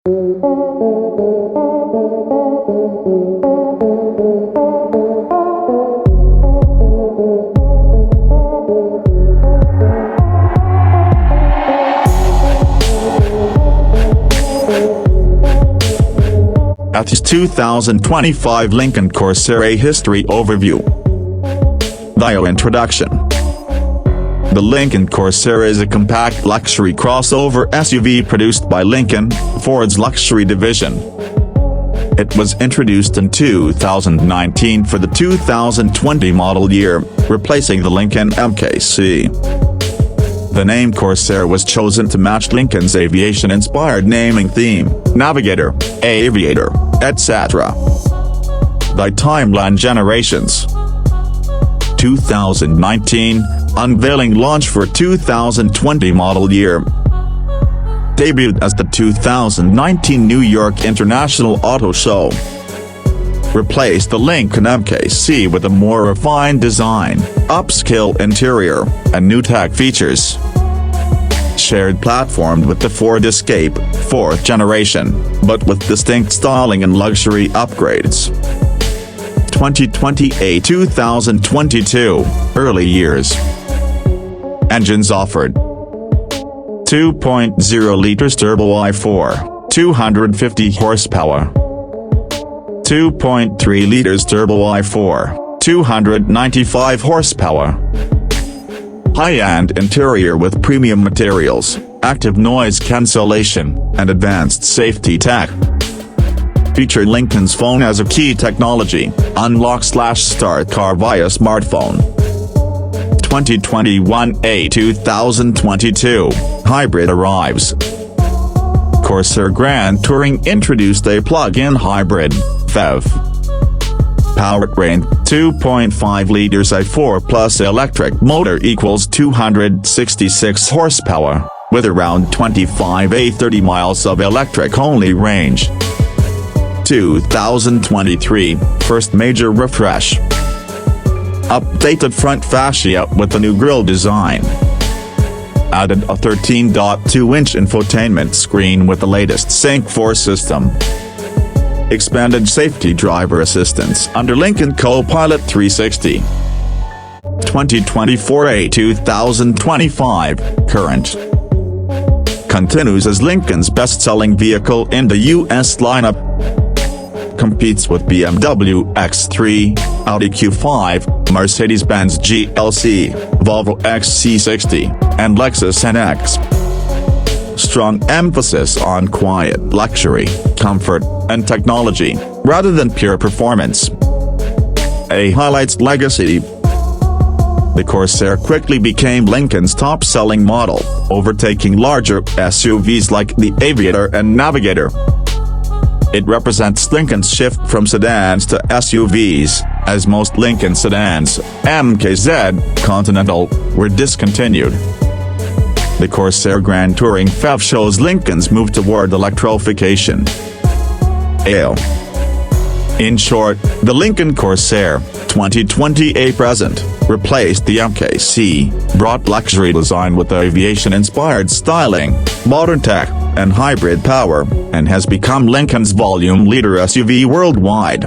At this 2025 Lincoln Corsair A History Overview. Bio Introduction. The Lincoln Corsair is a compact luxury crossover SUV produced by Lincoln, Ford's luxury division. It was introduced in 2019 for the 2020 model year, replacing the Lincoln MKC. The name Corsair was chosen to match Lincoln's aviation-inspired naming theme, Navigator, Aviator, etc. By timeline generations. 2019, unveiling launch for 2020 model year. Debuted as the 2019 New York International Auto Show. Replaced the Lincoln MKC with a more refined design, upscale interior, and new tech features. Shared platform with the Ford Escape, 4th generation, but with distinct styling and luxury upgrades. 2020-2022, early years. Engines offered. 2.0 liters turbo i4, 250 horsepower. 2.3 liters turbo i4, 295 horsepower. High-end interior with premium materials, active noise cancellation, and advanced safety tech. Featured Lincoln's phone as a key technology, unlock/start car via smartphone. 2021-2022, hybrid arrives. Corsair Grand Touring introduced a plug-in hybrid, PHEV. Powertrain, 2.5 liters i4 plus electric motor equals 266 horsepower, with around 25-30 miles of electric-only range. 2023, first major refresh. Updated front fascia with a new grille design. Added a 13.2-inch infotainment screen with the latest Sync 4 system. Expanded safety driver assistance under Lincoln Co-Pilot360. 2024-2025, current. Continues as Lincoln's best-selling vehicle in the U.S. lineup. Competes with BMW X3, Audi Q5, Mercedes-Benz GLC, Volvo XC60, and Lexus NX. Strong emphasis on quiet luxury, comfort, and technology, rather than pure performance. A highlights legacy. The Corsair quickly became Lincoln's top-selling model, overtaking larger SUVs like the Aviator and Navigator. It represents Lincoln's shift from sedans to SUVs, as most Lincoln sedans, MKZ, Continental, were discontinued. The Corsair Grand Touring PHEV shows Lincoln's move toward electrification. In short, the Lincoln Corsair, 2020 present, replaced the MKC, brought luxury design with aviation-inspired styling, modern tech, and hybrid power, and has become Lincoln's volume leader SUV worldwide.